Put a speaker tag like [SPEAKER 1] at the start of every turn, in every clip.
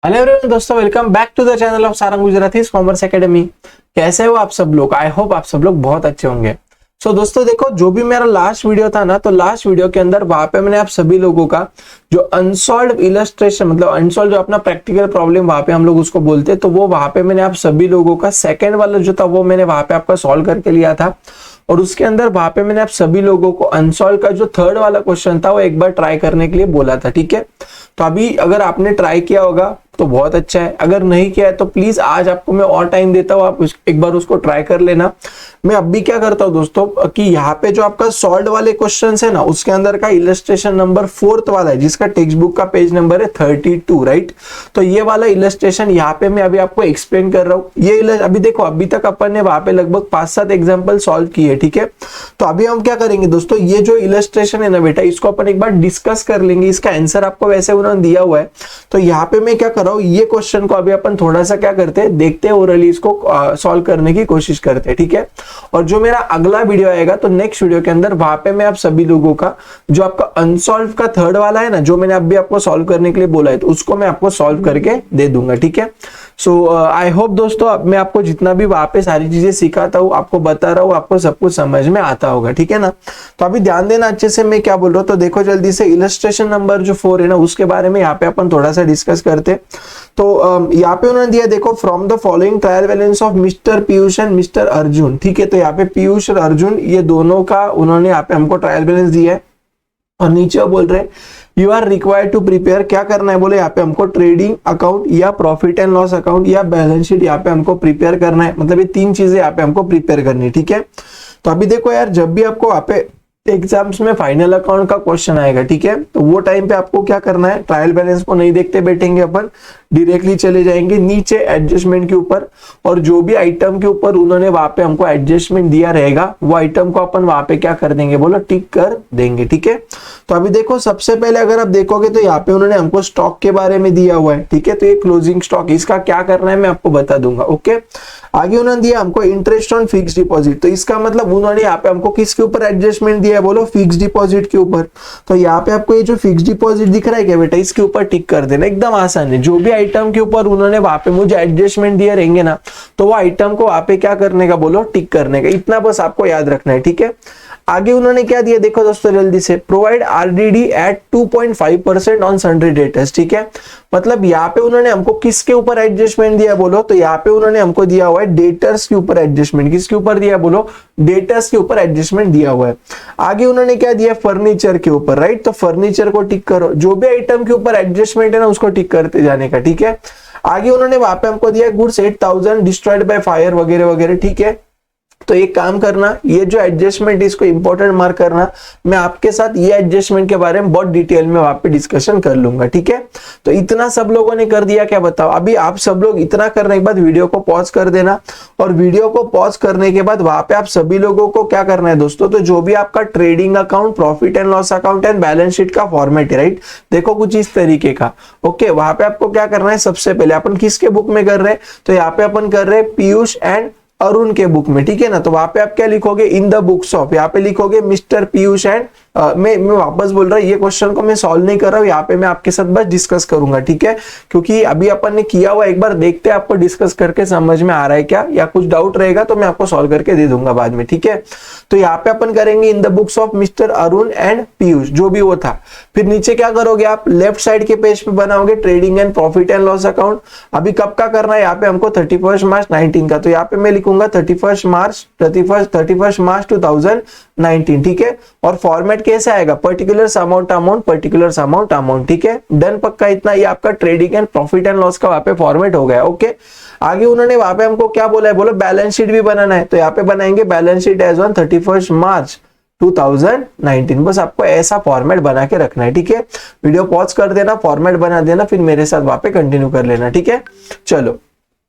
[SPEAKER 1] Hello everyone दोस्तों, welcome back to the channel of Sarang Gujarati commerce academy. कैसे हो आप सब लोग? आई होप आप सब लोग बहुत अच्छे होंगे। दोस्तों देखो, जो भी मेरा लास्ट वीडियो था ना, तो लास्ट वीडियो के अंदर वहां पे मैंने आप सभी लोगों का जो अनसॉल्व इलस्ट्रेशन मतलब अनसॉल्व जो अपना प्रैक्टिकल प्रॉब्लम वहां पे हम लोग उसको बोलते हैं, तो वो वहां पे मैंने आप सभी लोगों का सेकंड वाला जो था वो मैंने वहां पे आपका सॉल्व करके लिया था। और उसके अंदर वहां पे मैंने आप सभी लोगों को अनसॉल्व का जो थर्ड वाला क्वेश्चन था वो एक बार ट्राई करने के लिए बोला था। ठीक है, तो अभी अगर आपने ट्राई किया होगा तो बहुत अच्छा है, अगर नहीं किया है तो प्लीज आज आपको मैं और टाइम देता हूँ, आप एक बार उसको ट्राई कर लेना। मैं अभी क्या करता हूँ दोस्तों कि यहाँ पे जो आपका सॉल्व वाले क्वेश्चंस है ना, उसके अंदर का इलस्ट्रेशन नंबर 4th वाला है, जिसका टेक्स्ट बुक का पेज नंबर है 32, राइट। तो ये वाला इलस्ट्रेशन यहाँ पे मैं अभी आपको एक्सप्लेन कर रहा हूँ। ये अभी देखो, अभी तक अपन ने वहां पे लगभग 5-7 एग्जाम्पल सॉल्व किए। ठीक है, तो अभी हम क्या करेंगे दोस्तों, ये जो इलस्ट्रेशन है ना बेटा, इसको अपन एक बार डिस्कस कर लेंगे। इसका आंसर आपको वैसे उन्होंने दिया हुआ है, तो यहाँ पे मैं क्या कर रहा हूँ, ये क्वेश्चन को अभी अपन थोड़ा सा क्या करते हैं, देखते हैं, ओरली इसको सॉल्व करने की कोशिश करते हैं। ठीक है, और जो मेरा अगला वीडियो आएगा तो नेक्स्ट वीडियो के अंदर वहां पे मैं आप सभी लोगों का जो आपका अनसॉल्व का थर्ड वाला है ना, जो मैंने अभी आपको सॉल्व करने के लिए बोला है, तो उसको मैं आपको सॉल्व करके दे दूंगा। ठीक है, सो आई होप दोस्तों अब मैं आपको जितना भी वहां पे सारी चीजें सिखाता हूँ, आपको बता रहा हूँ, आपको सब कुछ समझ में आता होगा। ठीक है ना, तो अभी ध्यान देना अच्छे से मैं क्या बोल रहा हूँ। तो देखो जल्दी से, इलस्ट्रेशन नंबर जो 4 है ना, उसके बारे में यहाँ पे अपन थोड़ा सा डिस्कस करते। तो यहाँ पे उन्होंने दिया, देखो, from the following trial balance of mister Piyush and mister Arjun. ठीक है, तो यहाँ पे पीयूष और अर्जुन ये दोनों का उन्होंने यहाँ पे हमको ट्रायल बैलेंस दिया है। और नीचे बोल रहे you are required to prepare, क्या करना है बोले, यहाँ पे हमको ट्रेडिंग अकाउंट या प्रॉफिट एंड लॉस अकाउंट या बैलेंस शीट यहाँ पे हमको प्रिपेयर करना है। मतलब ये 3 चीजें यहाँ पे हमको प्रिपेयर करनी है। ठीक है, तो अभी देखो यार, जब भी आपको यहाँ पे एग्जाम्स में फाइनल अकाउंट का क्वेश्चन आएगा, ठीक है, तो वो टाइम पे आपको क्या करना है, ट्रायल बैलेंस को नहीं देखते बैठेंगे अपन, डायरेक्टली चले जाएंगे नीचे एडजस्टमेंट के ऊपर, और जो भी आइटम के ऊपर उन्होंने वहां पे हमको एडजस्टमेंट दिया रहेगा, वो आइटम को अपन वहां पे क्या कर देंगे बोलो, टिक कर देंगे। ठीक है, तो अभी देखो, सबसे पहले अगर आप देखोगे तो यहाँ पे उन्होंने हमको स्टॉक के बारे में दिया हुआ है। ठीक है, तो ये क्लोजिंग स्टॉक, इसका क्या करना है मैं आपको बता दूंगा। ओके, आगे उन्होंने दिया हमको इंटरेस्ट ऑन फिक्स डिपॉजिट, तो इसका मतलब उन्होंने यहाँ पे हमको किसके ऊपर एडजस्टमेंट दिया है बोलो, फिक्स डिपॉजिट के ऊपर। तो यहाँ पे आपको ये जो फिक्स डिपॉजिट दिख रहा है क्या बेटा, इसके ऊपर टिक कर देना, एकदम आसान है। जो भी आइटम के ऊपर उन्होंने वहां पे मुझे एडजस्टमेंट दिए रहेंगे ना, तो वो आइटम को वहां पे क्या करने का बोलो, टिक करने का, इतना बस आपको याद रखना है। ठीक है, आगे उन्होंने क्या दिया देखो दोस्तों जल्दी से, provide RDD at 2.5% on sundry debtors. ठीक है, मतलब यहाँ पे उन्होंने हमको किसके ऊपर एडजस्टमेंट दिया बोलो, तो यहाँ पे उन्होंने हमको दिया हुआ है डेटर्स के ऊपर एडजस्टमेंट। किसके ऊपर दिया बोलो, डेटर्स के ऊपर एडजस्टमेंट दिया हुआ है। आगे उन्होंने क्या दिया, फर्नीचर के ऊपर, राइट, तो फर्नीचर को टिक करो, जो भी आइटम के ऊपर एडजस्टमेंट है ना उसको टिक करते जाने का। ठीक है, आगे उन्होंने वहां पे हमको दिया गुड्स 8000 डिस्ट्रॉयड बाय फायर वगैरह वगैरह। ठीक है, तो एक काम करना, ये जो एडजस्टमेंट इसको इंपॉर्टेंट मार्क करना, मैं आपके साथ ये एडजस्टमेंट के बारे में बहुत डिटेल में वहां पे डिस्कशन कर लूंगा। ठीक है, तो इतना सब लोगों ने कर दिया क्या बताओ। अभी आप सब लोग इतना करने के बाद वीडियो को पॉज कर देना, और वीडियो को पॉज करने के बाद वहां पे आप सभी लोगों को क्या करना है दोस्तों, तो जो भी आपका trading account, profit and loss account and balance sheet का फॉर्मेट है, राइट, देखो कुछ इस तरीके का। ओके, वहां पे आपको क्या करना है, सबसे पहले अपन किसके बुक में कर रहे हैं, तो यहाँ पे अपन कर रहे हैं पीयूष एंड अरुण के बुक में। ठीक है ना, तो वहां पे आप क्या लिखोगे, इन द बुक्स ऑफ, यहाँ पे लिखोगे मिस्टर पीयूष एंड मैं वापस बोल रहा हूँ, ये क्वेश्चन को मैं सॉल्व नहीं कर रहा हूँ, यहाँ पे मैं आपके साथ बस डिस्कस करूंगा। ठीक है, क्योंकि अभी अपन ने किया हुआ, एक बार देखते हैं आपको डिस्कस करके समझ में आ रहा है क्या, या कुछ डाउट रहेगा तो मैं आपको सॉल्व करके दे दूंगा बाद में। ठीक है, तो यहाँ पे अपन करेंगे in the books of mister Arun and Piyush, जो भी वो था। फिर नीचे क्या करोगे आप, लेफ्ट साइड के पेज पे बनाओगे trading and profit and loss account. अभी कब का करना है, यहाँ पे हमको 31 मार्च 19 का, तो यहाँ पे मैं लिखूंगा 31 मार्च 2019। ठीक है, और फॉर्मेट कैसे आएगा, पर्टिकुलर अमाउंट पर्टिकुलर अमाउंट। ठीक है, डन, पक्का इतना, ये आपका trading and profit and loss का वहां पे फॉर्मेट हो गया। ओके, आगे उन्होंने वहां पे हमको क्या बोला है बोलो, बैलेंस शीट भी बनाना है, तो यहाँ पे बनाएंगे बैलेंस शीट एज ऑन 31 मार्च 2019। बस आपको ऐसा फॉर्मेट बना के रखना है। ठीक है, वीडियो पॉज कर देना, फॉर्मेट बना देना, फिर मेरे साथ वहां पे कंटिन्यू कर लेना। ठीक है, चलो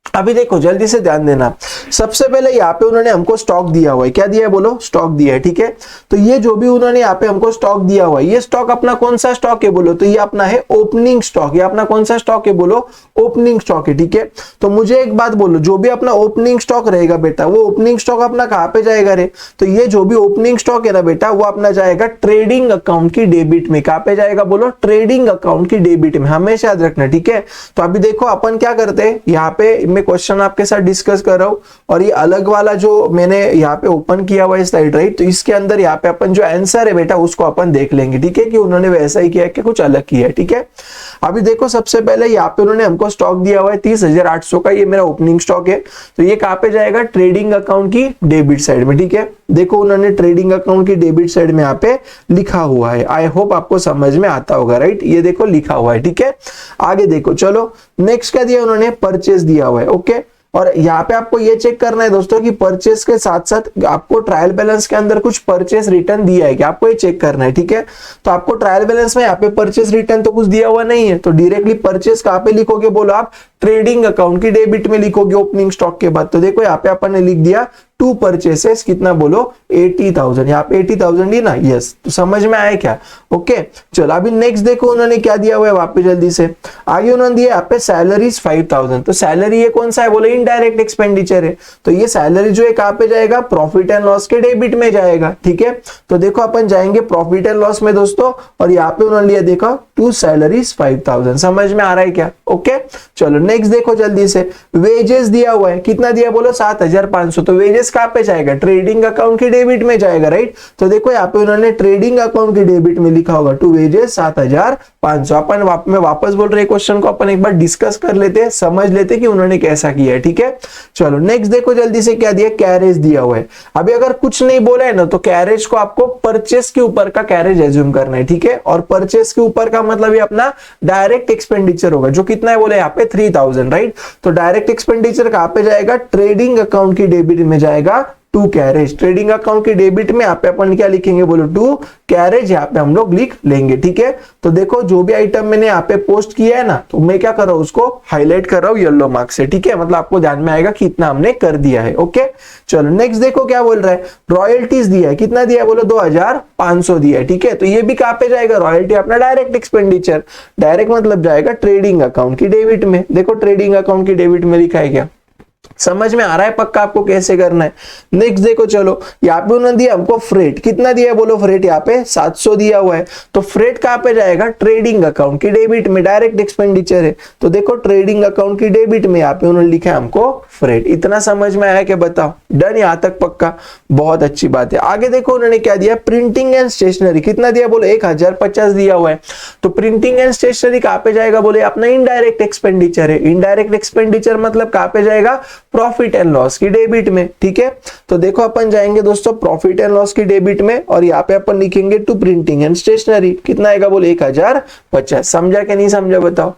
[SPEAKER 1] अभी देखो जल्दी से ध्यान देना, सबसे पहले यहाँ पे उन्होंने हमको स्टॉक दिया हुआ है, क्या दिया है बोलो, स्टॉक दिया है, ठीक है। तो ये जो भी उन्होंने यहाँ पे हमको स्टॉक दिया हुआ है, ये स्टॉक अपना कौन सा स्टॉक है बोलो, तो ये अपना है ओपनिंग स्टॉक। ये अपना कौन सा स्टॉक है बोलो, ओपनिंग स्टॉक है, ठीक है। तो मुझे एक बात बोलो, जो भी अपना ओपनिंग स्टॉक रहेगा बेटा, वो ओपनिंग स्टॉक अपना कहाँ पे जाएगा रे, तो ये जो भी ओपनिंग स्टॉक है ना बेटा, वो अपना जाएगा ट्रेडिंग अकाउंट की डेबिट में। कहाँ पे जाएगा बोलो, ट्रेडिंग अकाउंट की डेबिट में, हमेशा याद रखना, ठीक है। तो अभी देखो अपन क्या करते हैं, यहाँ पे मैं क्वेश्चन आपके साथ डिस्कस कर रहा हूं, और ये अलग वाला जो मैंने यहाँ पे ओपन किया हुआ है स्लाइड, राइट। तो इसके अंदर यहाँ पे अपन जो आंसर है बेटा उसको अपन देख लेंगे, ठीक है, कि उन्होंने वैसा ही किया कि कुछ अलग किया है, ठीक है। अभी देखो सबसे पहले यहाँ पे उन्होंने हमको स्टॉक दिया हुआ है 30,800 का, ये मेरा ओपनिंग स्टॉक है। तो ये कहाँ पे जाएगा, ट्रेडिंग अकाउंट की डेबिट साइड में, ठीक है। देखो उन्होंने ट्रेडिंग अकाउंट की डेबिट साइड में यहाँ पे लिखा हुआ है, आई होप आपको समझ में आता होगा, राइट। ये देखो लिखा हुआ है, ठीक है। आगे देखो चलो, नेक्स्ट क्या दिया उन्होंने, परचेस दिया हुआ है, ओके। और यहाँ पे आपको ये चेक करना है दोस्तों कि परचेस के साथ साथ आपको ट्रायल बैलेंस के अंदर कुछ परचेस रिटर्न दिया है क्या, आपको ये चेक करना है, ठीक है। तो आपको ट्रायल बैलेंस में यहाँ पे परचेस रिटर्न तो कुछ दिया हुआ नहीं है, तो डायरेक्टली परचेस कहाँ पे लिखोगे बोलो, आप ट्रेडिंग अकाउंट की डेबिट में लिखोगे ओपनिंग स्टॉक के बाद। तो देखो यहाँ पे अपन ने लिख दिया 2 परचेसेस, कितना बोलो 80,000, यहाँ पे 80,000 ही ना, यस। तो समझ में आया क्या, ओके। चलो अभी नेक्स्ट देखो उन्होंने क्या दिया हुआ है, वापस जल्दी से आगे उन्होंने दिया यहाँ पे सैलरीज 5,000। तो सैलरी ये कौन सा है बोले, इनडायरेक्ट एक्सपेंडिचर है। तो ये सैलरी जो है कहाँ पे जाएगा, प्रॉफिट एंड लॉस के डेबिट में जाएगा, ठीक है। तो देखो अपन जाएंगे प्रॉफिट एंड लॉस में दोस्तों, और यहाँ पे उन्होंने लिया देखो 2 सैलरीज 5,000। समझ में आ रहा है क्या, ओके। चलो नेक्स्ट देखो जल्दी से, वेजेस दिया हुआ है, कितना दिया बोलो 7,500। तो वेजेस कहाँ पे जाएगा, ट्रेडिंग अकाउंट की डेबिट में जाएगा, राइट। तो देखो यहाँ पे उन्होंने ट्रेडिंग अकाउंट की डेबिट में लिखा होगा टू वेजेस 7,500। अपन मैं वापस बोल रहे क्वेश्चन को अपन एक बार डिस्कस कर लेते हैं, समझ लेते कि उन्होंने कैसा किया है, ठीक है। चलो नेक्स्ट देखो जल्दी से, क्या दिया, कैरेज दिया हुआ है। अभी अगर कुछ नहीं बोला है ना, तो कैरेज को आपको परचेस के ऊपर का कैरेज एज्यूम करना है, ठीक है। और परचेस के ऊपर का मतलब ये अपना डायरेक्ट एक्सपेंडिचर होगा, जो कितना है बोले यहाँ पे 3,000, राइट। तो डायरेक्ट एक्सपेंडिचर कहाँ पे जाएगा, ट्रेडिंग अकाउंट की डेबिट में जाएगा 2 कैरेज। ट्रेडिंग अकाउंट की डेबिट में यहाँ पे अपन क्या लिखेंगे बोलो, 2 कैरेज यहाँ पे हम लोग लिख लेंगे, ठीक है। तो देखो जो भी आइटम मैंने यहाँ पे पोस्ट किया है ना, तो मैं क्या कर रहा हूँ, उसको हाईलाइट कर रहा हूँ येलो मार्क से, ठीक है। मतलब आपको ध्यान में आएगा कि इतना हमने कर दिया है, ओके। चलो नेक्स्ट देखो क्या बोल रहा है, रॉयल्टीज दिया है, कितना दिया है बोलो 2,500 दिया है, ठीक है। तो ये भी कहाँ पे जाएगा, रॉयल्टी अपना डायरेक्ट एक्सपेंडिचर, डायरेक्ट मतलब जाएगा ट्रेडिंग अकाउंट की डेबिट में। देखो ट्रेडिंग अकाउंट की डेबिट में लिखा है क्या, समझ में आ रहा है पक्का आपको कैसे करना है। नेक्स्ट देखो चलो, यहाँ पे उन्होंने दिया हमको फ्रेट, कितना दिया है बोलो, फ्रेट यहाँ पे 700 दिया हुआ है। तो फ्रेट कहाँ पे जाएगा, ट्रेडिंग अकाउंट की डेबिट में, डायरेक्ट एक्सपेंडिचर है। तो देखो ट्रेडिंग अकाउंट की डेबिट में यहाँ पे उन्होंने लिखा है हमको फ्रेट। इतना समझ में आया क्या, बताओ, डन यहाँ तक पक्का, बहुत अच्छी बात है। आगे देखो उन्होंने क्या दिया, प्रिंटिंग एंड स्टेशनरी, कितना दिया बोलो 1,050 दिया हुआ है। तो प्रिंटिंग एंड स्टेशनरी कहाँ पे जाएगा बोले, अपना इनडायरेक्ट एक्सपेंडिचर है। इनडायरेक्ट एक्सपेंडिचर मतलब कहाँ पे जाएगा, प्रॉफिट एंड लॉस की डेबिट में, ठीक है। तो देखो अपन जाएंगे दोस्तों प्रॉफिट एंड लॉस की डेबिट में, और यहाँ पे अपन लिखेंगे टू प्रिंटिंग एंड स्टेशनरी, कितना आएगा बोले 1,050। समझा कि नहीं समझा बताओ,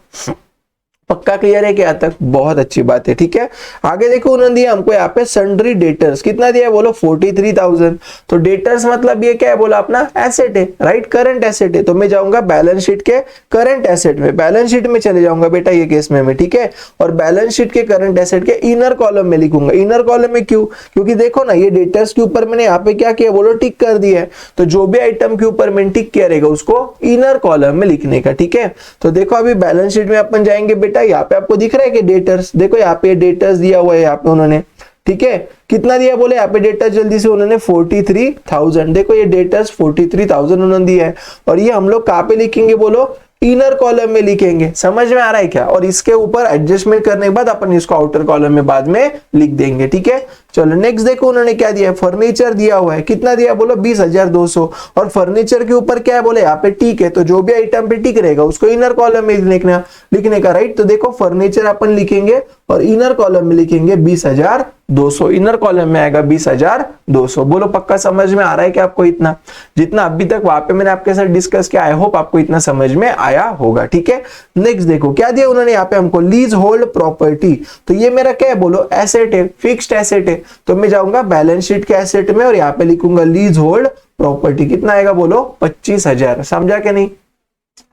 [SPEAKER 1] पक्का क्लियर है क्या तक, बहुत अच्छी बात है, ठीक है। आगे देखो उन्होंने दिया हमको यहाँ पे सन्ड्री डेटर्स, कितना दिया बोलो 43,000। तो डेटर्स मतलब ये क्या है बोला, अपना एसेट है, राइट, करंट एसेट है। तो मैं जाऊंगा बैलेंस शीट के करंट एसेट में, बैलेंस शीट में चले जाऊंगा बेटा ये केस में, ठीक है। और बैलेंस शीट के करंट एसेट के इनर कॉलम में लिखूंगा। इनर कॉलम में क्यों, क्योंकि देखो ना ये डेटर्स के ऊपर मैंने यहाँ पे क्या किया बोलो, टिक कर दिया है। तो जो भी आइटम के ऊपर मैंने टिक किया रहेगा उसको इनर कॉलम में लिखने का, ठीक है। तो देखो अभी बैलेंस शीट में अपन जाएंगे बेटा, यहाँ पे आपको दिख रहा है कि डेटर्स, देखो यहाँ पे डेटर्स दिया हुआ है यहाँ पे उन्होंने, ठीक है। कितना दिया बोले यहाँ पे डेटर्स, जल्दी से उन्होंने 43,000। देखो ये डेटर्स 43,000 उन्होंने दिया है, और ये हम लोग कहाँ पे लिखेंगे बोलो, इनर कॉलम में लिखेंगे। समझ में आ रहा है क्या, और इसके ऊपर एडजस्टमेंट करने के बाद अपन इसको आउटर कॉलम में बाद में लिख देंगे, ठीक है। चलो नेक्स्ट देखो उन्होंने क्या दिया है, फर्नीचर दिया हुआ है, कितना दिया बोलो 20,200। और फर्नीचर के ऊपर क्या है बोले यहाँ पे टिक है, तो जो भी आइटम पे टिक रहेगा उसको इनर कॉलम में लिखने का, राइट। तो देखो फर्नीचर अपन लिखेंगे और इनर कॉलम में लिखेंगे 20,200, इनर कॉलम में आएगा 20,200। बोलो पक्का समझ में आ रहा है कि आपको, इतना जितना अभी तक वहां पे मैंने आपके साथ डिस्कस किया, आई होप आपको इतना समझ में आया होगा, ठीक है। नेक्स्ट देखो क्या दिया उन्होंने यहाँ पे हमको, लीज होल्ड प्रॉपर्टी। तो ये मेरा क्या है बोलो, एसेट है, फिक्स्ड एसेट है। तो मैं जाऊंगा बैलेंस शीट के एसेट में और यहाँ पे लिखूंगा लीज होल्ड प्रॉपर्टी, कितना आएगा बोलो 25,000। समझा कि नहीं,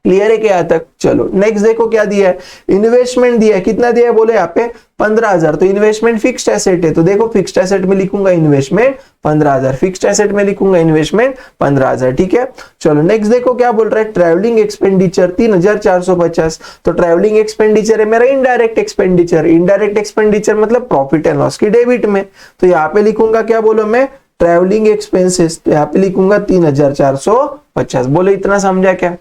[SPEAKER 1] क्लियर है क्या यहाँ तक? चलो नेक्स्ट देखो क्या दिया है, इन्वेस्टमेंट दिया है, कितना दिया है बोले यहाँ पे 15,000। तो इन्वेस्टमेंट फिक्स्ड एसेट है, तो देखो फिक्स्ड एसेट में लिखूंगा इन्वेस्टमेंट 15,000, फिक्स्ड एसेट में लिखूंगा इन्वेस्टमेंट 15,000, ठीक है। चलो नेक्स्ट देखो क्या बोल रहा है, ट्रैवलिंग एक्सपेंडिचर 3,450। तो ट्रैवलिंग एक्सपेंडिचर है मेरा इनडायरेक्ट एक्सपेंडिचर, इनडायरेक्ट एक्सपेंडिचर मतलब प्रॉफिट एंड लॉस की डेबिट में। तो यहाँ पे लिखूंगा क्या बोलो मैं, ट्रैवलिंग एक्सपेंसेस, तो यहाँ पे लिखूंगा 3,450। बोले इतना समझा क्या?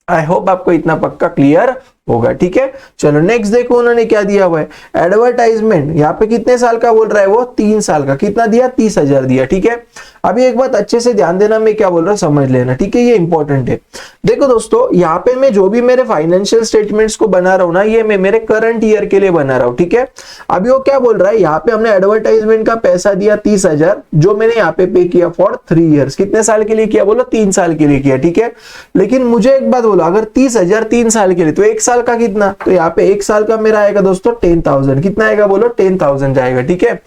[SPEAKER 1] आई होप आपको इतना पक्का क्लियर होगा, ठीक है। चलो नेक्स्ट देखो उन्होंने क्या दिया हुआ है, एडवर्टाइजमेंट। यहाँ पे कितने साल का बोल रहा है वो, 3 साल का। कितना दिया, 30,000 दिया, ठीक है। अभी एक बात अच्छे से ध्यान देना, मैं क्या बोल रहा हूँ समझ लेना, ठीक है, ये इंपॉर्टेंट है। देखो दोस्तों, यहाँ पे मैं जो भी मेरे फाइनेंशियल स्टेटमेंट्स को बना रहा हूँ ना, ये मैं मेरे करंट ईयर के लिए बना रहा हूँ, ठीक है। अभी वो क्या बोल रहा है, यहाँ पे हमने एडवर्टाइजमेंट का पैसा दिया 30,000, जो मैंने यहाँ पे पे किया फॉर 3 ईयर्स। कितने साल के लिए किया बोलो, 3 साल के लिए किया, ठीक है। लेकिन मुझे एक बात बोलो, अगर 30,000 3 साल के लिए, तो 1 साल का कितना, तो यहाँ पे 1 साल का मेरा आएगा दोस्तों 10,000। कितना आएगा बोलो, 10,000 जाएगा, ठीक है।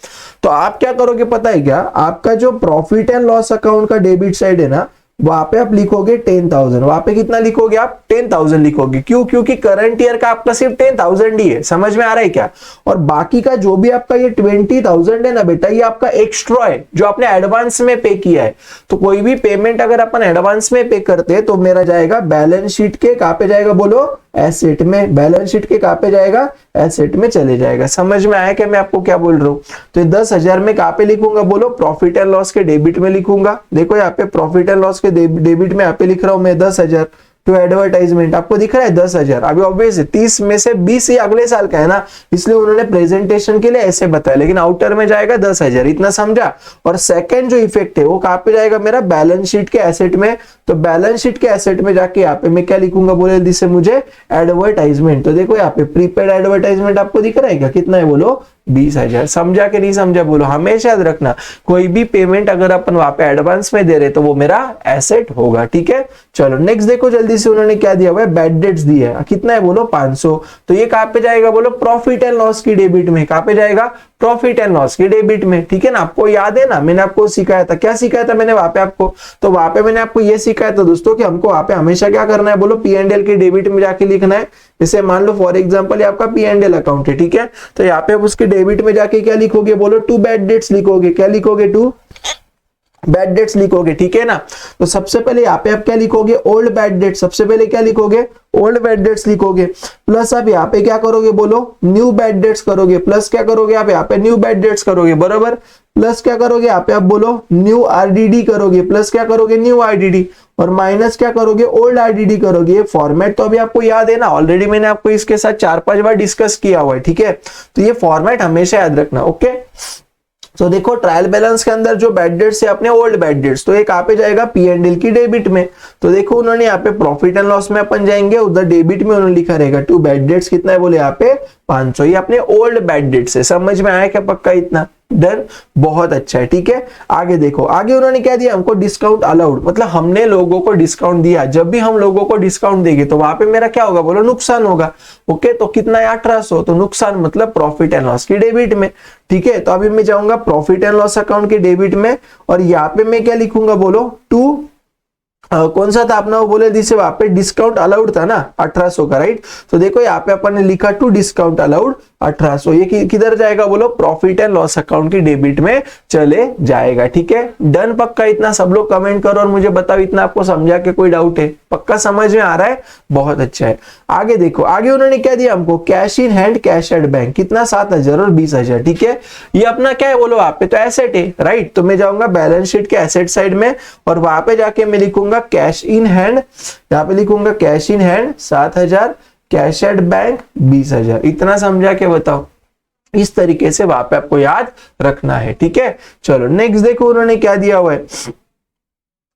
[SPEAKER 1] तो आप क्या करोगे पता है क्या, आपका जो प्रॉफिट एंड लॉस अकाउंट का डेबिट साइड है ना, वहां पे आप लिखोगे 10,000। वहां पे कितना लिखोगे आप, 10,000 लिखोगे। क्यों? क्योंकि करंट ईयर का आपका सिर्फ 10,000 ही है। समझ में आ रहा है क्या? और बाकी का जो भी आपका ये 20,000 है ना बेटा, ये आपका एक्स्ट्रा है जो आपने एडवांस में पे किया है। तो कोई भी पेमेंट अगर अपन एडवांस में पे करते हैं तो मेरा जाएगा बैलेंस शीट के कहां पे जाएगा बोलो, एसेट में। बैलेंस शीट के कहां पे जाएगा, एसेट में चले जाएगा। समझ में आया कि मैं आपको क्या बोल रहा हूं? तो 10,000 में कहां पे लिखूंगा बोलो, प्रॉफिट एंड लॉस के डेबिट में लिखूंगा। देखो यहाँ पे प्रॉफिट एंड लॉस के डेबिट में यहाँ पे लिख रहा हूं मैं 10,000 टू एडवर्टाइजमेंट। आपको दिख रहा है 10,000। अभी ऑब्वियस 30 में से 20 ही अगले साल का है ना, इसलिए उन्होंने प्रेजेंटेशन के लिए ऐसे बताया, लेकिन आउटर में जाएगा 10,000। इतना समझा? और सेकंड जो इफेक्ट है वो कहां पे जाएगा मेरा, बैलेंस शीट के एसेट में। तो बैलेंस शीट के एसेट में जाके यहाँ पे मैं क्या लिखूंगा बोले, जिससे मुझे एडवर्टाइजमेंट। तो देखो यहाँ पे प्रीपेड एडवर्टाइजमेंट आपको दिख रहा है क्या, कितना है बोलो, 20,000। समझा कि नहीं समझा बोलो? हमेशा याद रखना, कोई भी पेमेंट अगर अपन वहां पे एडवांस में दे रहे तो वो मेरा एसेट होगा, ठीक है। चलो नेक्स्ट देखो जल्दी से, उन्होंने क्या दिया हुआ है, बैड डेट्स दिया है। कितना है बोलो, 500। तो ये कहां पे जाएगा बोलो, प्रॉफिट एंड लॉस की डेबिट में। कहां पे जाएगा, प्रॉफिट एंड लॉस की डेबिट में, ठीक है ना। आपको याद है ना, मैंने आपको सिखाया था, क्या सिखाया था मैंने वहां पे आपको, तो वहां पे मैंने आपको ये सिखाया था दोस्तों कि हमको वहां पे हमेशा क्या करना है बोलो, P&L की डेबिट में जाके लिखना है। जैसे मान लो फॉर एग्जांपल आपका P&L अकाउंट है, ठीक है। तो यहाँ पे उसके डेबिट में जाके क्या लिखोगे बोलो, 2 बैड डेट्स लिखोगे। क्या लिखोगे, 2 बैड डेट्स लिखोगे, ठीक है ना। तो सबसे पहले यहाँ पे आप क्या लिखोगे, ओल्ड बैड डेट। सबसे पहले क्या लिखोगे, ओल्ड बैड डेट्स लिखोगे। प्लस आप यहाँ पे क्या करोगे बोलो, न्यू बैड डेट्स करोगे। प्लस क्या करोगे आप यहाँ पे, न्यू बैड डेट्स करोगे, बराबर। प्लस क्या करोगे यहाँ पे आप बोलो, न्यू आरडीडी करोगे। प्लस क्या करोगे, न्यू आरडीडी। और माइनस क्या करोगे, ओल्ड आरडीडी करोगे। ये फॉर्मेट तो अभी आपको याद है ना, ऑलरेडी मैंने आपको इसके साथ 4-5 बार डिस्कस किया हुआ है, ठीक है। तो ये फॉर्मेट हमेशा याद रखना, ओके। तो देखो ट्रायल बैलेंस के अंदर जो बैड डेट्स है अपने, ओल्ड बैड डेट्स, तो ये कहां पे जाएगा, P&L की डेबिट में। तो देखो उन्होंने यहाँ पे प्रॉफिट एंड लॉस में अपन जाएंगे, उधर डेबिट में उन्होंने लिखा रहेगा 2 बैड डेट्स। कितना है बोले यहाँ पे, 500। ये अपने ओल्ड बैड डेट्स है। समझ में आया क्या पक्का इतना? डन, बहुत अच्छा है, ठीक है। आगे देखो, आगे उन्होंने क्या दिया हमको, डिस्काउंट अलाउड। मतलब हमने लोगों को डिस्काउंट दिया। जब भी हम लोगों को डिस्काउंट देंगे तो वहां पे मेरा क्या होगा बोलो, नुकसान होगा, ओके। तो कितना है, 1800। तो नुकसान मतलब प्रॉफिट एंड लॉस की डेबिट में, ठीक है। तो अभी मैं जाऊंगा प्रॉफिट एंड लॉस अकाउंट के डेबिट में, और यहाँ पे मैं क्या लिखूंगा बोलो, 2 कौन सा था अपना वो बोले, जिसे वहां पे डिस्काउंट अलाउड था ना 1800 का, राइट। तो देखो यहाँ पे अपन ने लिखा 2 डिस्काउंट अलाउड 1800। ये किधर जाएगा बोलो, प्रॉफिट एंड लॉस अकाउंट की डेबिट में चले जाएगा, ठीक है। डन पक्का इतना? सब लोग कमेंट करो और मुझे बताओ इतना आपको समझा के कोई डाउट है? पक्का समझ में आ रहा है, बहुत अच्छा है। आगे देखो, आगे उन्होंने क्या दिया हमको, cash in hand, cash at bank. कितना, 7,000 और 20,000, ठीक है। ये अपना क्या है बोलो, आप पे तो एसेट है, राइट। तो मैं जाऊंगा बैलेंस शीट के एसेट साइड में, और वहां पे जाके मैं लिखूंगा कैश इन हैंड। यहाँ पे लिखूंगा cash in hand 7,000, cash at bank 20,000। इतना समझा के बताओ? इस तरीके से वहां पे आपको याद रखना है, ठीक है। चलो नेक्स्ट देखो उन्होंने क्या दिया हुआ है।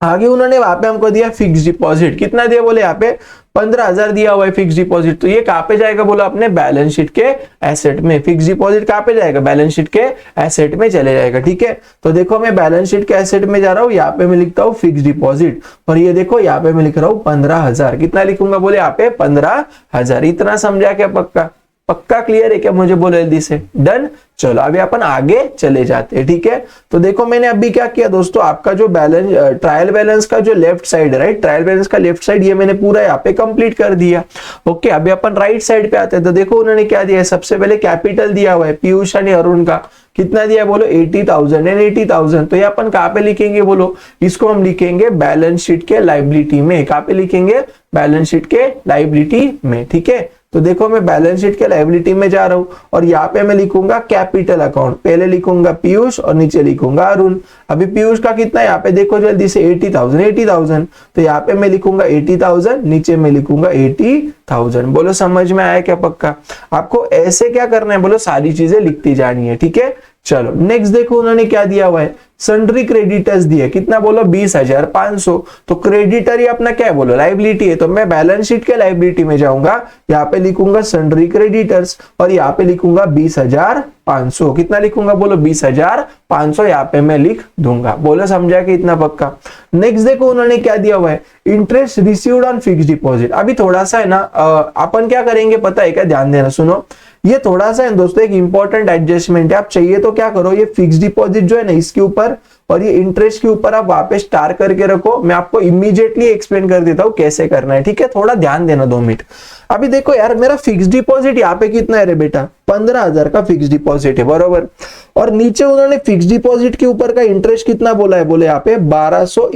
[SPEAKER 1] आगे उन्होंने वहां पे हमको दिया फिक्स डिपॉजिट। कितना दिया बोले, यहाँ पे 15,000 दिया हुआ है फिक्स डिपॉजिट। तो ये कहां पे जाएगा बोला, अपने बैलेंस शीट के एसेट में। फिक्स डिपॉजिट कहां पे जाएगा, बैलेंस शीट के एसेट में चले जाएगा, ठीक है। तो देखो मैं बैलेंस शीट के एसेट में जा रहा हूं, यहाँ पे मैं लिखता हूँ फिक्स डिपॉजिट, और ये देखो यहाँ पे मैं लिख रहा हूँ 15,000। कितना लिखूंगा बोले, यहाँ पे 15,000। इतना समझा क्या पक्का? पक्का क्लियर है क्या? मुझे बोलो जल्दी से। डन। चलो अभी अपन आगे चले जाते हैं, ठीक है। तो देखो मैंने अभी क्या किया दोस्तों, आपका जो बैलेंस ट्रायल बैलेंस का जो लेफ्ट साइड है, राइट, ट्रायल बैलेंस का लेफ्ट साइड ये मैंने पूरा यहाँ पे कंप्लीट कर दिया। ओके, अभी अपन राइट साइड पे आते हैं। तो देखो उन्होंने क्या दिया है, सबसे पहले कैपिटल दिया हुआ है पीयूष और अरुण का, कितना दिया बोलो 80,000 एंड 80,000। तो ये अपन कहाँ पे लिखेंगे बोलो, इसको हम लिखेंगे बैलेंस शीट के लायबिलिटी में। कहाँ पे लिखेंगे? बैलेंस शीट के लायबिलिटी में, ठीक है। तो देखो मैं बैलेंस शीट के लायबिलिटी में जा रहा हूं और यहाँ पे मैं लिखूंगा कैपिटल अकाउंट, पहले लिखूंगा पीयूष और नीचे लिखूंगा अरुण। अभी पीयूष का कितना है यहाँ पे देखो जल्दी से 80,000। तो यहाँ पे मैं लिखूंगा 80,000, नीचे में लिखूंगा 80,000। बोलो समझ में आया क्या? पक्का। आपको ऐसे क्या करना है बोलो, सारी चीजें लिखती जानी है, ठीक है। चलो नेक्स्ट देखो उन्होंने क्या दिया हुआ है, सन्ड्री क्रेडिटर्स दिया, कितना बोलो 20,500। तो क्रेडिटर ही अपना क्या है बोलो, लायबिलिटी है। तो मैं बैलेंस शीट के लायबिलिटी में जाऊंगा, यहाँ पे लिखूंगा सन्ड्री क्रेडिटर्स और यहाँ पे लिखूंगा 20,500। कितना लिखूंगा बोलो 20,500, यहाँ पे मैं लिख दूंगा। बोलो समझा कि इतना पक्का। नेक्स्ट देखो उन्होंने क्या दिया हुआ है, interest received on fix deposit. अभी थोड़ा सा है ना अपन क्या करेंगे पता है क्या, ध्यान देना सुनो, ये थोड़ा सा है दोस्तों एक इंपॉर्टेंट एडजस्टमेंट है। आप चाहिए तो क्या करो, ये फिक्स डिपॉजिट जो है ना इसके ऊपर और ये इंटरेस्ट के ऊपर आप वहां पे स्टार करके रखो। मैं आपको इमीडिएटली एक्सप्लेन कर देता हूं कैसे करना है, ठीक है। थोड़ा ध्यान देना 2 मिनट। अभी देखो यार मेरा फिक्स डिपॉजिट यहाँ पे कितना है रे बेटा, 15,000 का फिक्स डिपॉजिट है, बरोबर। और नीचे उन्होंने फिक्स डिपॉजिट के ऊपर का इंटरेस्ट कितना बोला है, बोले यहाँ पे 1200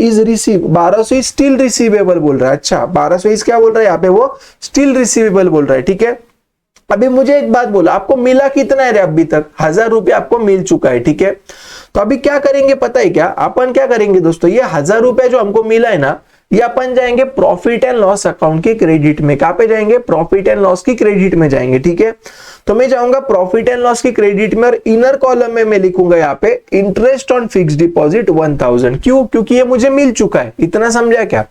[SPEAKER 1] इज स्टिल रिसीवेबल बोल रहा है। अच्छा 1200 इज क्या बोल रहा है यहाँ पे, वो स्टिल रिसीवेबल बोल रहा है, ठीक है। अभी मुझे एक बात बोला, आपको मिला कितना है रे अभी तक, 1,000 रुपया आपको मिल चुका है, ठीक है। तो अभी क्या करेंगे पता है क्या, अपन क्या करेंगे दोस्तों, ये 1,000 रुपया जो हमको मिला है ना, ये अपन जाएंगे प्रॉफिट एंड लॉस अकाउंट के क्रेडिट में। कहां पे जाएंगे, प्रॉफिट एंड लॉस की क्रेडिट में जाएंगे, ठीक है। तो मैं जाऊंगा प्रॉफिट एंड लॉस की क्रेडिट में और इनर कॉलम में मैं लिखूंगा यहाँ पे इंटरेस्ट ऑन फिक्स डिपॉजिट 1,000। क्यों? क्योंकि ये मुझे मिल चुका है। इतना समझा क्या?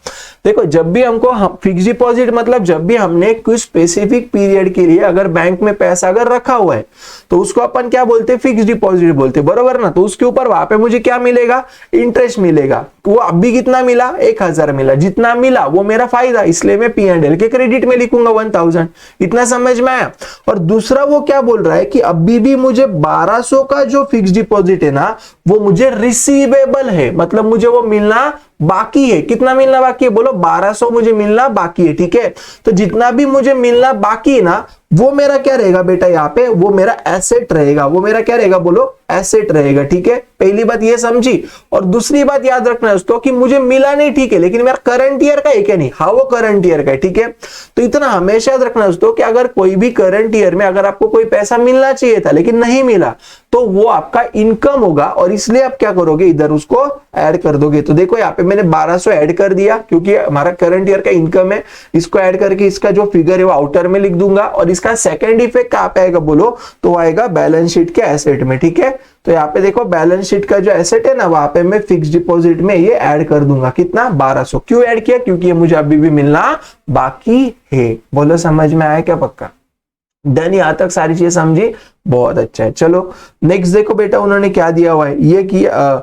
[SPEAKER 1] देखो जब भी हमको फिक्स डिपॉजिट मतलब जब भी हमने कुछ स्पेसिफिक पीरियड के लिए अगर बैंक में पैसा अगर रखा हुआ है तो उसको अपन क्या बोलते हैं, फिक्स डिपॉजिट बोलते हैं, बरोबर ना। तो उसके ऊपर वहां पे मुझे क्या मिलेगा, इंटरेस्ट मिलेगा। वो अभी कितना मिला, 1,000 मिला। जितना मिला वो मेरा फायदा, इसलिए मैं P&L के क्रेडिट में लिखूंगा 1,000। इतना समझ में आया। और दूसरा वो क्या बोल रहा है कि अभी भी मुझे 1200 का जो फिक्स डिपॉजिट है ना वो मुझे रिसीवेबल है, मतलब मुझे वो मिलना बाकी है। कितना मिलना बाकी है बोलो, 1200 मुझे मिलना बाकी है, ठीक है। तो जितना भी मुझे मिलना बाकी है ना वो मेरा क्या रहेगा बेटा, यहाँ पे वो मेरा एसेट रहेगा। वो मेरा क्या रहेगा बोलो, एसेट रहेगा, ठीक है। पहली बात ये समझी। और दूसरी बात याद रखना है दोस्तों कि मुझे मिला नहीं, ठीक है, लेकिन मेरा करंट ईयर का है क्या, नहीं, हाँ वो करंट ईयर का है, ठीक है। तो इतना हमेशा याद रखना दोस्तों कि अगर कोई भी करंट ईयर में अगर आपको कोई पैसा मिलना चाहिए था लेकिन नहीं मिला तो वो आपका इनकम होगा और इसलिए आप क्या करोगे, इधर उसको ऐड कर दोगे। तो देखो यहाँ पे मैंने 1200 ऐड कर दिया क्योंकि हमारा करंट ईयर का इनकम है। इसको ऐड करके इसका जो फिगर है वो आउटर में लिख दूंगा और इसका सेकंड इफेक्ट कहां पे आएगा बोलो, तो आएगा बैलेंस शीट के एसेट में, ठीक है। तो यहाँ पे देखो बैलेंस शीट का जो एसेट है ना वहां पे मैं फिक्स डिपॉजिट में ये ऐड कर दूंगा। कितना, 1200। क्यों ऐड किया, क्योंकि ये मुझे अभी भी मिलना बाकी है। बोलो समझ में आया क्या, पक्का। डन, यहां तक सारी चीजें समझी, बहुत अच्छा है। चलो नेक्स्ट देखो बेटा उन्होंने क्या दिया हुआ है, ये किया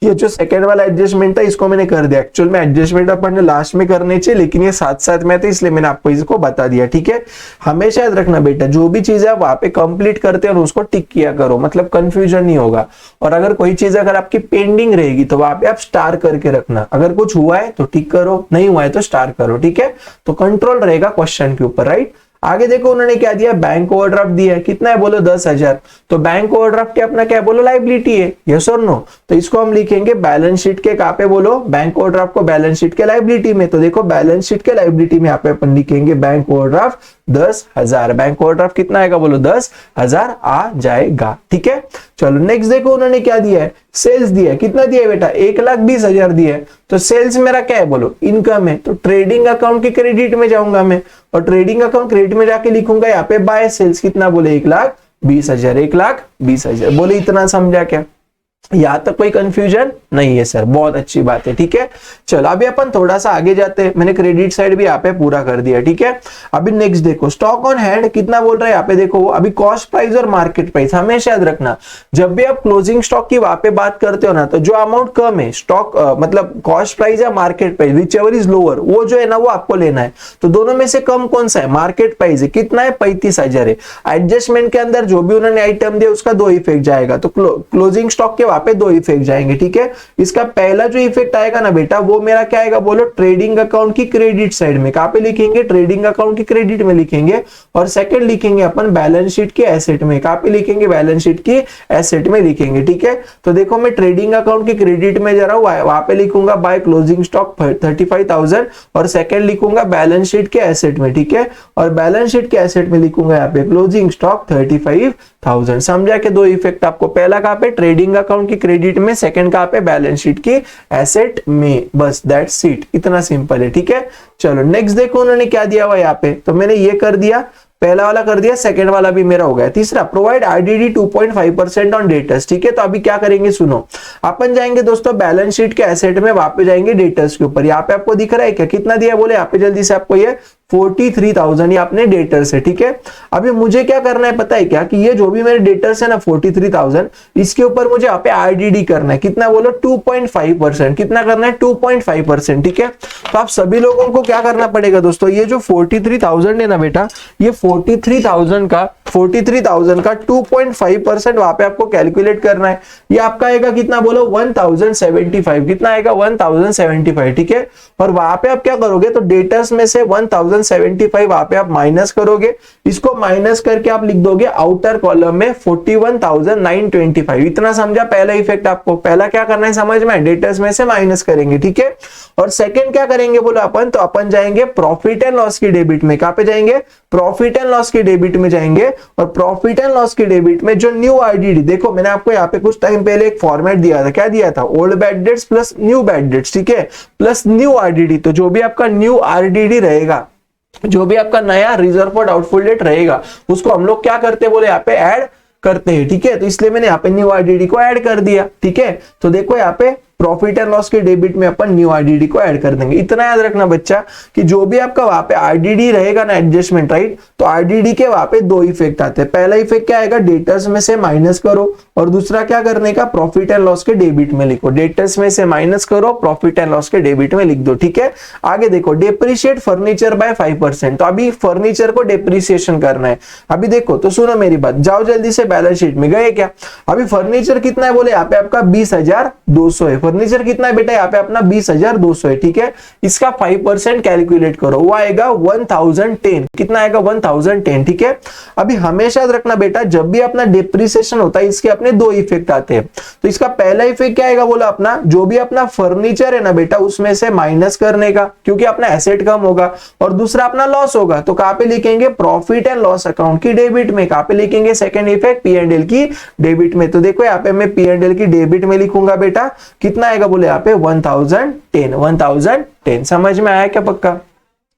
[SPEAKER 1] ये जो सेकंड वाला एडजस्टमेंट था इसको मैंने कर दिया। एक्चुअल में एडजस्टमेंट अपन ने लास्ट में करने चाहिए लेकिन ये साथ साथ में थे इसलिए मैंने आपको इसको बता दिया, ठीक है। हमेशा याद रखना बेटा जो भी चीज है वहां पे कंप्लीट करते हैं और उसको टिक किया करो, मतलब कंफ्यूजन नहीं होगा। और अगर कोई चीज अगर आपकी पेंडिंग रहेगी तो वहां पे आप स्टार करके रखना। अगर कुछ हुआ है तो टिक करो, नहीं हुआ है तो स्टार करो, ठीक है। तो कंट्रोल रहेगा क्वेश्चन के ऊपर, राइट। आगे देखो उन्होंने क्या दिया, बैंक ओवरड्राफ्ट दिया है। कितना है बोलो, 10,000। तो बैंक ओवरड्राफ्ट क्या अपना क्या बोलो, लायबिलिटी है, यस और नो। तो इसको हम लिखेंगे बैलेंस शीट के कहां पे बोलो, बैंक ओवरड्राफ्ट को बैलेंस शीट के लायबिलिटी में। तो देखो बैलेंस शीट के लायबिलिटी में यहाँ पे अपन लिखेंगे बैंक ओवरड्राफ्ट 10,000। बैंक ओवरड्राफ्ट कितना आएगा बोलो, 10,000 आ जाएगा, ठीक है। चलो नेक्स्ट देखो उन्होंने क्या दिया है, सेल्स दिया है। कितना दिया है बेटा, 1,20,000 दिया है। तो सेल्स मेरा क्या है बोलो, इनकम है। तो ट्रेडिंग अकाउंट के क्रेडिट में जाऊंगा मैं और ट्रेडिंग अकाउंट क्रेडिट में जाके लिखूंगा यहाँ पे बाय सेल्स। कितना बोले, 1,20,000। 1,20,000 बोले, इतना समझा क्या। यहाँ तक कोई कंफ्यूजन नहीं है सर, बहुत अच्छी बात है। ठीक है, चलो अभी अपन थोड़ा सा आगे जाते हैं। मैंने क्रेडिट साइड भी यहाँ पे पूरा कर दिया। ठीक है, अभी नेक्स्ट देखो स्टॉक ऑन हैंड कितना बोल रहा है यहाँ पे, देखो अभी कॉस्ट प्राइस और मार्केट प्राइस हमेशा याद रखना। जब भी आप क्लोजिंग स्टॉक की वहां पे बात करते हो ना, तो जो अमाउंट कम है स्टॉक मतलब कॉस्ट प्राइस या market price, which ever is lower, वो जो है ना वो आपको लेना है। तो दोनों में से कम कौन सा है, मार्केट प्राइस है। कितना है, 35,000 है। एडजस्टमेंट के अंदर जो भी उन्होंने आइटम दिया उसका 2 इफेक्ट जाएगा, तो क्लोजिंग स्टॉक के वहां पे 2 इफेक्ट जाएंगे। ठीक है, इसका पहला जो इफेक्ट आएगा ना बेटा, वो मेरा क्या आएगा बोलो, ट्रेडिंग अकाउंट की क्रेडिट साइड में। कहां पे लिखेंगे, ट्रेडिंग अकाउंट की क्रेडिट में लिखेंगे। और सेकंड लिखेंगे अपन बैलेंस शीट के एसेट में। कहां पे लिखेंगे, बैलेंस शीट की एसेट में लिखेंगे। ठीक है, तो देखो मैं ट्रेडिंग अकाउंट की क्रेडिट में जा रहा हूं, वहां पे लिखूंगा बाय क्लोजिंग स्टॉक 35,000 और सेकंड लिखूंगा बैलेंस शीट के एसेट में। ठीक है, और बैलेंस शीट के एसेट में लिखूंगा यहाँ पे क्लोजिंग स्टॉक 35,000। समझा के 2 इफेक्ट आपको, पहला कहां पे ट्रेडिंग अकाउंट की क्रेडिट में, सेकंड कहां पे बैलेंस शीट की एसेट में। बस दैट्स इट, इतना सिंपल है। ठीक है, चलो नेक्स्ट देखो उन्होंने क्या दिया हुआ यहाँ पे, तो मैंने ये कर दिया, पहला वाला कर दिया, सेकंड वाला भी मेरा हो गया। तीसरा प्रोवाइड आरडीडी 2.5% ऑन डेटर्स। ठीक है, तो अभी क्या करेंगे सुनो, अपन जाएंगे दोस्तों बैलेंस शीट के एसेट में, वापस जाएंगे डेटर्स के ऊपर। यहाँ पे आपको दिख रहा है क्या, कितना दिया बोले यहाँ पे जल्दी से आपको, ये 43,000 ये अपने डेटर्स है। ठीक है, अभी मुझे क्या करना है पता है क्या, कि ये जो भी मेरे डेटर्स है ना 43,000, इसके ऊपर मुझे यहाँ पे आरडीडी करना है। कितना बोलो, 2.5%। कितना करना है, 2.5%। ठीक है, तो आप सभी लोगों को क्या करना पड़ेगा दोस्तों, ये जो 43,000 है ना बेटा, ये 43,000 का 2.5% वहां पे आपको कैलकुलेट करना है। ये आपका आएगा कितना बोलो, 1075। कितना आएगा, 1075। ठीक है, और वहां पे आप क्या करोगे, तो डेटर्स में से 1075 वहां पे आप माइनस करोगे, इसको माइनस करके आप लिख दोगे आउटर कॉलम में 41,925। इतना समझा पहला इफेक्ट आपको। पहला क्या करना है समझ में, डेटर्स में से माइनस करेंगे। ठीक है, और सेकंड क्या करेंगे बोलो अपन, तो अपन जाएंगे प्रॉफिट एंड लॉस की डेबिट में। कहां पे जाएंगे, प्रॉफिट एंड लॉस की डेबिट में जाएंगे। और प्रॉफिट एंड लॉस की डेबिट में जो न्यू आरडीडी, देखो मैंने आपको यहाँ पे कुछ टाइम पहले एक फॉर्मेट दिया था, क्या दिया था, old bad debts plus new bad debts. ठीक है, प्लस न्यू आरडीडी, तो जो भी आपका न्यू आरडीडी रहेगा, जो भी आपका नया रिजर्व फॉर डाउटफुल डेट रहेगा, उसको हम लोग क्या करते बोले, यहाँ पे ऐड करते हैं। ठीक है, तो इसलिए मैंने यहाँ पे न्यू आरडीडी को ऐड कर दिया। ठीक है, तो देखो यहाँ पे प्रॉफिट एंड लॉस के डेबिट में अपन न्यू आरडीडी को ऐड कर देंगे। इतना याद रखना बच्चा कि जो भी आपका वहां पे आरडीडी रहेगा ना, एडजस्टमेंट राइट, तो आरडीडी के वहां पे 2 इफेक्ट आते हैं। पहला इफेक्ट क्या आएगा, डेटर्स में से माइनस करो, और दूसरा क्या करने का, प्रॉफिट एंड लॉस के डेबिट में लिखो। डेटर्स में से माइनस करो, प्रॉफिट एंड लॉस के डेबिट में लिख दो। ठीक है, आगे देखो डेप्रिशिएट फर्नीचर बाय 5%। तो अभी फर्नीचर को डेप्रिसिएशन करना है। अभी देखो तो सुनो मेरी बात, जाओ जल्दी से बैलेंस शीट में, गए क्या, अभी फर्नीचर कितना है बोले, यहाँ पे आपका 20,200 है। फर्नीचर कितना है बेटा, यहाँ पे अपना 20,200 है। ठीक है, इसका 5% कैलकुलेट करो, वो आएगा 1010। कितना आएगा, 1010। ठीक है, अभी हमेशा याद रखना बेटा, जब भी अपना डेप्रिसिएशन होता है, इसके अपने 2 इफेक्ट आते हैं। तो इसका पहला इफेक्ट क्या आएगा बोला, अपना जो भी अपना फर्नीचर है ना बेटा, उसमें से माइनस करने का, क्योंकि अपना एसेट कम होगा। और दूसरा अपना लॉस होगा, तो कहां पे लिखेंगे, प्रॉफिट एंड लॉस अकाउंट की डेबिट में। कहां पे लिखेंगे, सेकंड इफेक्ट P&L की डेबिट में। तो देखो यहाँ पे मैं P&L की डेबिट में लिखूंगा बेटा, कितना आएगा बोले यहाँ पे 1010। समझ में आया क्या, पक्का,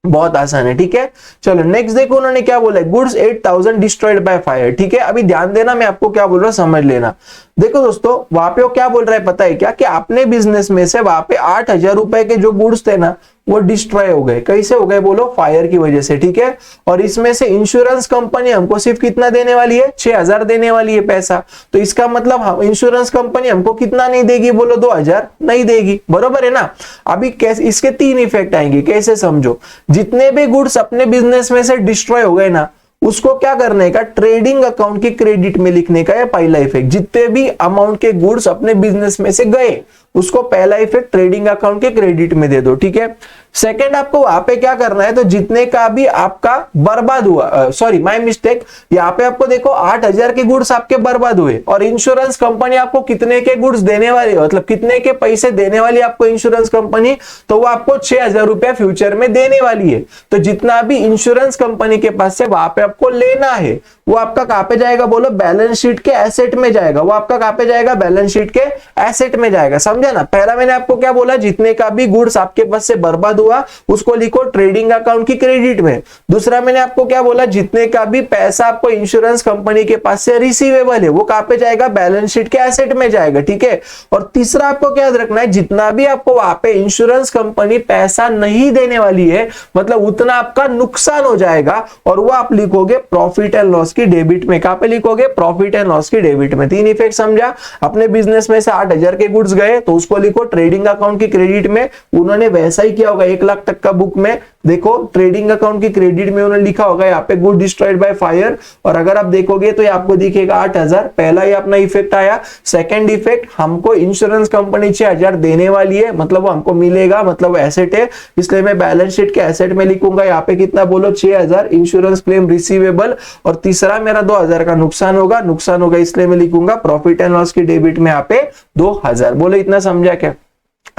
[SPEAKER 1] बहुत आसान है। ठीक है, चलो नेक्स्ट देखो उन्होंने क्या बोला है, गुड्स 8,000 डिस्ट्रॉयड बाय फायर। ठीक है, अभी ध्यान देना, मैं आपको क्या बोल रहा हूं समझ लेना। देखो दोस्तों, वहां पे वो क्या बोल रहा है पता है क्या, कि अपने बिजनेस में से वहां पे 8,000 रुपए के जो गुड्स थे ना, वो डिस्ट्रॉय हो गए। कैसे हो गए बोलो, फायर की वजह से। ठीक है, और इसमें से इंश्योरेंस कंपनी हमको सिर्फ कितना देने वाली है, 6,000 देने वाली है पैसा। तो इसका मतलब इंश्योरेंस कंपनी हमको कितना नहीं देगी बोलो, 2,000 नहीं देगी, बरोबर है ना। अभी कैसे, इसके 3 इफेक्ट आएंगे, कैसे समझो, जितने भी गुड्स अपने बिजनेस में से डिस्ट्रॉय हो गए ना, उसको क्या करने का, ट्रेडिंग अकाउंट की क्रेडिट में लिखने का है पहला इफेक्ट। जितने भी अमाउंट के गुड्स अपने बिजनेस में से गए, उसको पहला इफेक्ट ट्रेडिंग अकाउंट के क्रेडिट में दे दो। ठीक है, सेकंड आपको वहां पे क्या करना है, तो जितने का भी आपका बर्बाद हुआ, सॉरी माय मिस्टेक, यहाँ पे आपको देखो 8,000 के गुड्स आपके बर्बाद हुए, और इंश्योरेंस कंपनी आपको कितने के गुड्स देने वाली, मतलब कितने के पैसे देने वाली आपको इंश्योरेंस कंपनी, तो वो आपको 6,000 रुपया फ्यूचर में देने वाली है। तो जितना भी इंश्योरेंस कंपनी के पास से वहां पे आपको लेना है, वो आपका कहां पे जाएगा बोलो, बैलेंस शीट के एसेट में जाएगा। वो आपका कहां पे जाएगा, बैलेंस शीट के एसेट में जाएगा। समझा ना, पहला मैंने आपको क्या बोला, जितने का भी गुड्स आपके पास से बर्बाद हुआ उसको लिखो ट्रेडिंग अकाउंट की क्रेडिट में। दूसरा मैंने आपको क्या बोला, जितने का भी पैसा आपको इंश्योरेंस कंपनी के पास से रिसीवेबल है वो कहां पे जाएगा, बैलेंस शीट के एसेट में जाएगा, ठीक है। और तीसरा आपको क्या याद रखना है, जितना भी आपको वहां पे इंश्योरेंस कंपनी पैसा नहीं देने वाली है मतलब उतना आपका नुकसान हो जाएगा और वो आप लिखोगे प्रॉफिट एंड लॉस की डेबिट में। कहां पे लिखोगे, प्रॉफिट एंड लॉस की डेबिट में। तीन इफेक्ट समझा। अपने बिजनेस में से 8,000 के गुड्स गए तो उसको लिखो ट्रेडिंग अकाउंट की क्रेडिट में। उन्होंने वैसा ही किया होगा 1 लाख तक का बुक में, देखो ट्रेडिंग अकाउंट की क्रेडिट में उन्होंने लिखा होगा यहाँ पे गुड डिस्ट्रॉयड बाय फायर, और अगर आप देखोगे तो ये आपको दिखेगा 8,000। पहला ही अपना इफेक्ट आया। सेकंड इफेक्ट, हमको इंश्योरेंस कंपनी 6,000 देने वाली है मतलब वो हमको मिलेगा, मतलब एसेट है, इसलिए मैं बैलेंस शीट के एसेट में लिखूंगा यहाँ पे कितना बोलो 6,000 इंश्योरेंस क्लेम रिसीवेबल। और तीसरा मेरा 2,000 का नुकसान होगा इसलिए मैं लिखूंगा प्रॉफिट एंड लॉस की डेबिट में यहाँ पे 2,000। बोलो इतना समझा क्या?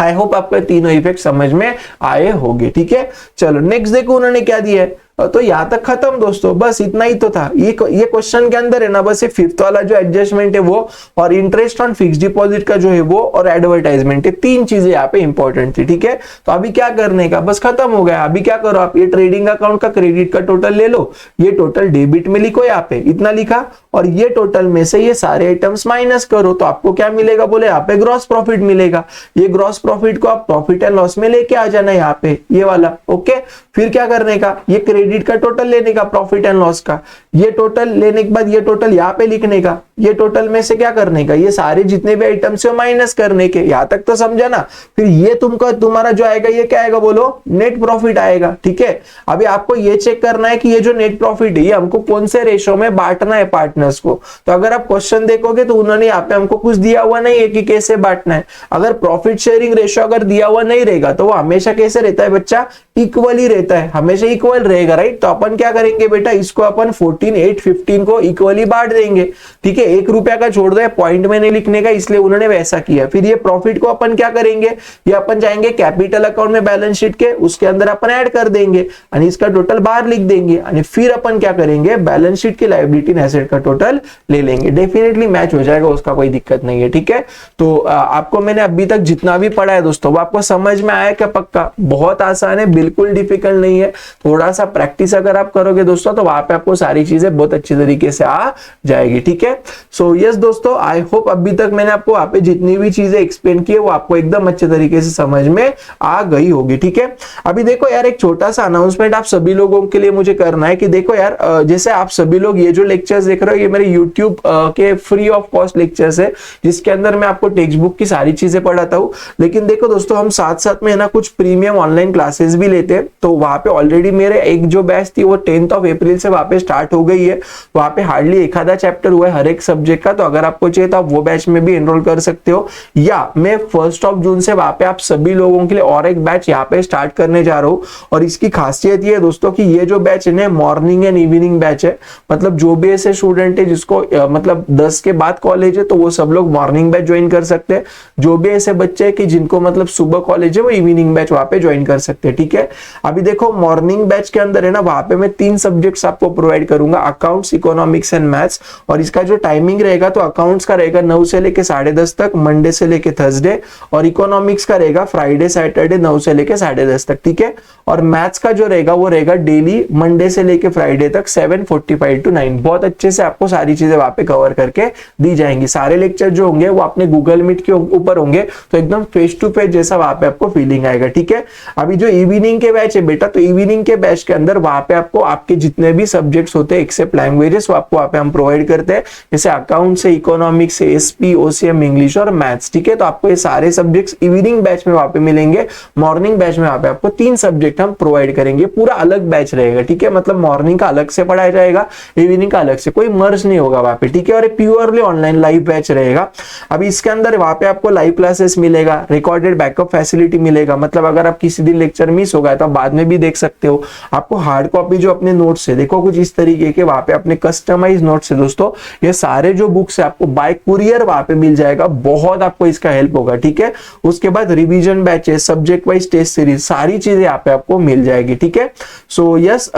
[SPEAKER 1] आई होप आपको तीनों इफेक्ट समझ में आए होंगे, ठीक है। चलो नेक्स्ट देखो उन्होंने क्या दिया है। तो यहां तक खत्म दोस्तों, बस इतना ही तो था। ये क्वेश्चन के अंदर है ना बस ये 5th वाला जो एडजस्टमेंट है वो, और इंटरेस्ट ऑन फिक्स डिपॉजिट का जो है वो, और एडवर्टाइजमेंट है, 3 चीजें यहाँ पे इंपॉर्टेंट थी, ठीक है। तो अभी क्या करने का, बस खत्म हो गया। अभी क्या करो आप, ये ट्रेडिंग अकाउंट का क्रेडिट का टोटल ले लो, ये टोटल डेबिट में लिखो यहाँ पे इतना लिखा, और ये टोटल में से ये सारे आइटम्स माइनस करो तो आपको क्या मिलेगा, बोले यहाँ पे ग्रॉस प्रॉफिट मिलेगा। ये ग्रॉस प्रॉफिट को आप प्रॉफिट एंड लॉस में लेके आ जाना यहाँ पे, ये वाला, ओके। फिर क्या करने का, ये क्रेडिट का टोटल लेने का प्रॉफिट एंड लॉस का, ये टोटल लेने के बाद ये टोटल यहाँ पे लिखने का, ये टोटल में से क्या करने का, ये सारे जितने भी आइटम्स है माइनस करने के। यहां तक तो समझा ना। फिर ये तुम्हारा जो आएगा ये क्या आएगा, बोलो नेट प्रॉफिट आएगा, ठीक है। अभी आपको ये चेक करना है कि ये जो नेट प्रॉफिट है ये हमको कौन से रेशो में बांटना है पार्टनर्स को। तो अगर आप क्वेश्चन देखोगे तो उन्होंने यहाँ पे हमको कुछ दिया हुआ नहीं है कि कैसे बांटना है। अगर प्रॉफिट शेयरिंग रेशो अगर दिया हुआ नहीं रहेगा तो वो हमेशा कैसे रहता है बच्चा, इक्वली रहता है, हमेशा इक्वल रहेगा, राइट। तो अपन क्या करेंगे बेटा, इसको अपन 14,815 को इक्वली बांट देंगे, ठीक है। 1 रुपया का छोड़ दो, पॉइंट में नहीं लिखने का, इसलिए उन्होंने वैसा किया। फिर ये प्रॉफिट को अपन क्या करेंगे, ये अपन जाएंगे कैपिटल अकाउंट में बैलेंस शीट के, उसके अंदर अपन ऐड कर देंगे और इसका टोटल बाहर लिख देंगे। और फिर अपन क्या करेंगे, बैलेंस शीट की लायबिलिटी एंड एसेट का टोटल ले लेंगे। डेफिनेटली मैच हो जाएगा, उसका कोई दिक्कत नहीं है, ठीक है। तो आपको मैंने अभी तक जितना भी पढ़ा है दोस्तों वो आपको समझ में आया क्या? पक्का बहुत आसान है, बिल्कुल डिफिकल्ट नहीं है। थोड़ा सा प्रैक्टिस अगर आप करोगे दोस्तों तो वहां पे आपको सारी चीजें बहुत अच्छी तरीके से आ जाएगी, ठीक है। सो यस दोस्तों, आई होप अभी तक मैंने आपको वहां पे जितनी भी चीजें एक्सप्लेन की है वो आपको एकदम अच्छे तरीके से समझ में आ गई होगी, ठीक है। अभी देखो यार, एक छोटा सा अनाउंसमेंट आप सभी लोगों के लिए मुझे करना है कि देखो यार, जैसे आप सभी लोग ये जो लेक्चर्स देख रहे हो ये मेरे यूट्यूब के फ्री ऑफ कॉस्ट लेक्चर्स है, जिसके अंदर मैं आपको टेक्स्ट बुक की सारी चीजें पढ़ाता हूँ। लेकिन देखो दोस्तों, हम साथ साथ में ना कुछ प्रीमियम ऑनलाइन क्लासेस भी लेते हैं। तो वहां पे ऑलरेडी मेरे एक जो बैच थी वो 10th ऑफ अप्रैल से वहां पे स्टार्ट हो गई है। वहां पे हार्डली एक आधा चैप्टर हुआ है हर एक सब्जेक्ट का। तो अगर आपको चाहिए तो आप वो बैच में भी एनरोल कर सकते हो, या मैं 1 जून से वहां पे आप सभी लोगों के लिए और एक बैच यहाँ पे स्टार्ट करने जा रहा हूँ। और इसकी खासियत ये है दोस्तों कि ये जो बैच है मॉर्निंग एंड इवनिंग बैच है। मतलब जो भी ऐसे स्टूडेंट है जिसको मतलब 10 के बाद कॉलेज है तो वो सब लोग मॉर्निंग बैच ज्वाइन कर सकते हैं। जो भी ऐसे बच्चे हैं कि जिनको मतलब सुबह कॉलेज है वो इवनिंग बैच वहां पे ज्वाइन कर सकते हैं, ठीक है। अभी देखो मॉर्निंग बैच के अंदर है ना, वहां पे मैं 3 सब्जेक्ट्स आपको प्रोवाइड करूंगा, अकाउंट्स, इकोनॉमिक्स एंड मैथ्स। और इसका जो टाइमिंग रहेगा तो अकाउंट्स का रहेगा 9 से लेके 10:30 तक, मंडे से लेके थर्सडे। और इकोनॉमिक्स का रहेगा फ्राइडे सैटरडे 9 से लेके 10:30 तक, ठीक है। और मैथ्स का जो रहेगा वो रहेगा डेली मंडे से लेके फ्राइडे तक 7:45 to 9। बहुत अच्छे से आपको सारी चीजें वहां पे कवर करके दी जाएंगी। सारे लेक्चर जो होंगे वो अपने गूगल मीट के ऊपर होंगे, तो एकदम फेस टू फेस जैसा वहां पे आपको फीलिंग आएगा, ठीक है। अभी जो इवनिंग के बैच है बेटा, तो इवनिंग के बैच के अंदर वहां पे आपको आपके जितने भी सब्जेक्ट्स होते हैं एक्सेप्ट लैंग्वेजेस वो आपको वहां पे हम प्रोवाइड करते हैं, जैसे अकाउंट से, इकोनॉमिक्स से, एसपी, ओसीएम, इंग्लिश और मैथ्स, ठीक है। तो आपको ये सारे सब्जेक्ट्स इवनिंग बैच में वहां पे मिलेंगे। मॉर्निंग बैच में वहां पे आपको 3 सब्जेक्ट हम प्रोवाइड करेंगे। पूरा अलग बैच रहेगा, ठीक है। मतलब मॉर्निंग का अलग से पढ़ाया जाएगा, इवनिंग का अलग से, कोई मर्ज नहीं होगा वहां पे, ठीक है। और प्योरली ऑनलाइन लाइव बैच रहेगा। अभी इसके अंदर वहां पे आपको लाइव क्लासेस मिलेगा, रिकॉर्डेड बैकअप फैसिलिटी मिलेगा। मतलब अगर आप किसी दिन लेक्चर मिस हो गया तो आप बाद में भी देख सकते हो। आपको हार्ड कॉपी जो अपने नोट्स है देखो कुछ इस तरीके के वहां पे अपने कस्टमाइज नोट्स है दोस्तों। ये सारे जो बुक्स है आपको बाय कुरियर वहां पे मिल जाएगा, बहुत आपको इसका हेल्प होगा, ठीक है। उसके बाद रिवीजन बैच है, सब्जेक्ट वाइज टेस्ट सीरीज, सारी चीजें यहाँ पे आपको मिल जाएगी, ठीक है। सो यस,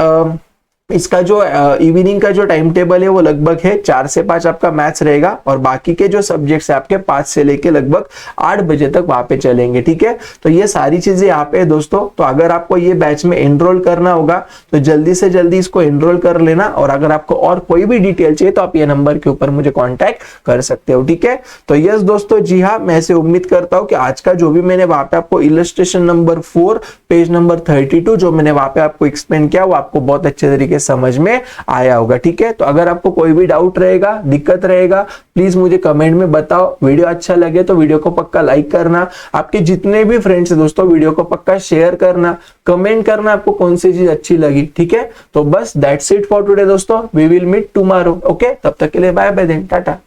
[SPEAKER 1] इसका जो इवनिंग का जो टाइम टेबल है वो लगभग है 4 से 5 आपका मैथ्स रहेगा, और बाकी के जो सब्जेक्ट्स है आपके 5 से लेके लगभग 8 बजे तक वहां पे चलेंगे। ठीक है, तो ये सारी चीजें यहाँ पे है दोस्तों। तो अगर आपको ये बैच में एनरोल करना होगा तो जल्दी से जल्दी इसको एनरोल कर लेना, और अगर आपको और कोई भी डिटेल चाहिए तो आप ये नंबर के ऊपर मुझे कॉन्टैक्ट कर सकते हो। ठीक है, तो यस दोस्तों, जी हाँ, मैं ऐसे उम्मीद करता हूँ कि आज का जो भी मैंने वहां पे आपको इलस्ट्रेशन नंबर 4 पेज नंबर 32 जो मैंने वहां पे आपको एक्सप्लेन किया वो आपको बहुत अच्छे तरीके समझ में आया होगा। ठीक है, तो अगर आपको कोई भी डाउट रहेगा, दिक्कत रहेगा, प्लीज मुझे कमेंट में बताओ। वीडियो अच्छा लगे तो वीडियो को पक्का लाइक करना, आपके जितने भी फ्रेंड्स हैं दोस्तों वीडियो को पक्का शेयर करना, कमेंट करना आपको कौन सी चीज अच्छी लगी। ठीक है, तो बस दैट्स इट फॉर टुडे दोस्तों, we will meet tomorrow. Okay, तब तक के लिए बाय बाय देन, टाटा।